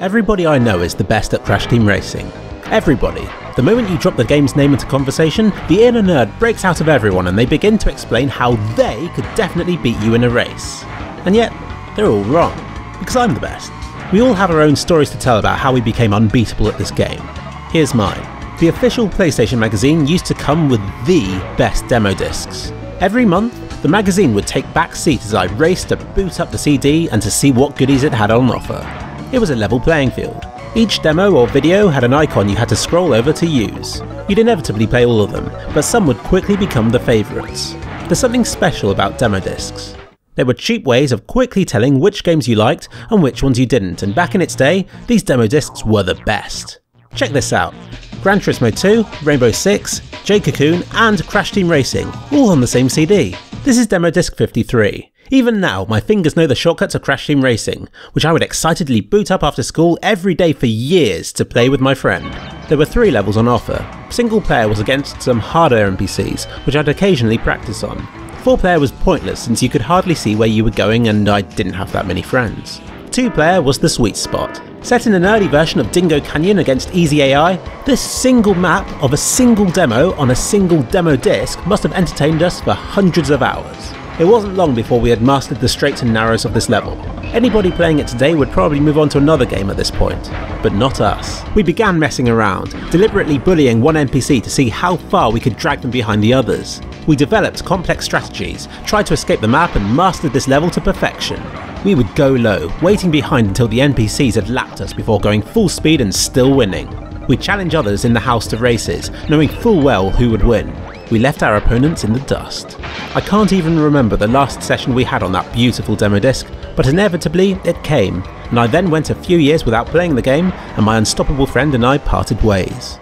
Everybody I know is the best at Crash Team Racing. Everybody. The moment you drop the game's name into conversation, the inner nerd breaks out of everyone and they begin to explain how they could definitely beat you in a race. And yet, they're all wrong, because I'm the best. We all have our own stories to tell about how we became unbeatable at this game. Here's mine. The official PlayStation magazine used to come with the best demo discs. Every month, the magazine would take back seat as I raced to boot up the CD and to see what goodies it had on offer. It was a level playing field. Each demo or video had an icon you had to scroll over to use. You'd inevitably play all of them, but some would quickly become the favourites. There's something special about demo discs. They were cheap ways of quickly telling which games you liked and which ones you didn't, and back in its day, these demo discs were the best. Check this out. Gran Turismo 2, Rainbow Six, J-Cocoon and Crash Team Racing, all on the same CD. This is demo disc 53. Even now, my fingers know the shortcut to Crash Team Racing, which I would excitedly boot up after school every day for years to play with my friend. There were 3 levels on offer. Single player was against some harder NPCs, which I'd occasionally practice on. 4 player was pointless since you could hardly see where you were going and I didn't have that many friends. 2 player was the sweet spot. Set in an early version of Dingo Canyon against easy AI, this single map of a single demo on a single demo disc must have entertained us for hundreds of hours. It wasn't long before we had mastered the straights and narrows of this level. Anybody playing it today would probably move on to another game at this point, but not us. We began messing around, deliberately bullying one NPC to see how far we could drag them behind the others. We developed complex strategies, tried to escape the map and mastered this level to perfection. We would go low, waiting behind until the NPCs had lapped us before going full speed and still winning. We'd challenge others in the house to races, knowing full well who would win. We left our opponents in the dust. I can't even remember the last session we had on that beautiful demo disc, but inevitably it came, and I then went a few years without playing the game, and my unstoppable friend and I parted ways.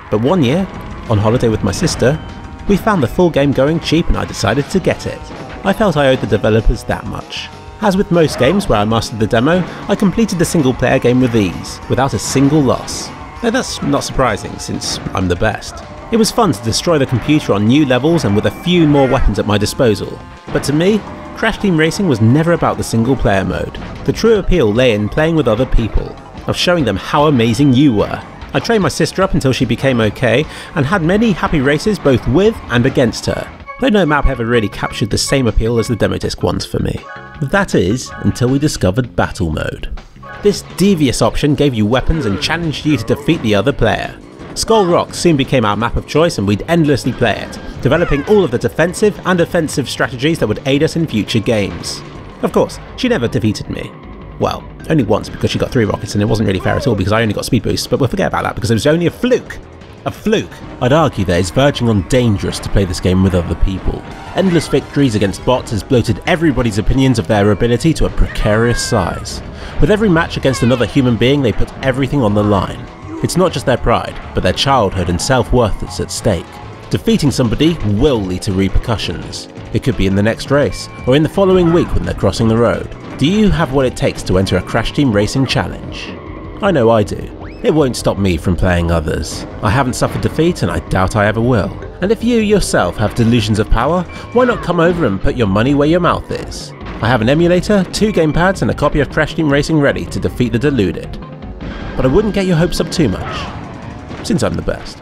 But one year, on holiday with my sister, we found the full game going cheap and I decided to get it. I felt I owed the developers that much. As with most games where I mastered the demo, I completed the single player game with ease, without a single loss. Now that's not surprising since I'm the best. It was fun to destroy the computer on new levels and with a few more weapons at my disposal. But to me, Crash Team Racing was never about the single player mode. The true appeal lay in playing with other people, of showing them how amazing you were. I trained my sister up until she became okay, and had many happy races both with and against her, though no map ever really captured the same appeal as the demo disc ones for me. That is, until we discovered Battle Mode. This devious option gave you weapons and challenged you to defeat the other player. Skull Rock soon became our map of choice and we'd endlessly play it, developing all of the defensive and offensive strategies that would aid us in future games. Of course, she never defeated me. Well, only once because she got 3 rockets and it wasn't really fair at all because I only got speed boosts, but we'll forget about that because it was only a fluke. A fluke. I'd argue that it's verging on dangerous to play this game with other people. Endless victories against bots has bloated everybody's opinions of their ability to a precarious size. With every match against another human being, they put everything on the line. It's not just their pride, but their childhood and self-worth that's at stake. Defeating somebody will lead to repercussions. It could be in the next race, or in the following week when they're crossing the road. Do you have what it takes to enter a Crash Team Racing challenge? I know I do. It won't stop me from playing others. I haven't suffered defeat and I doubt I ever will. And if you yourself have delusions of power, why not come over and put your money where your mouth is? I have an emulator, 2 gamepads and a copy of Crash Team Racing ready to defeat the deluded. But I wouldn't get your hopes up too much, since I'm the best.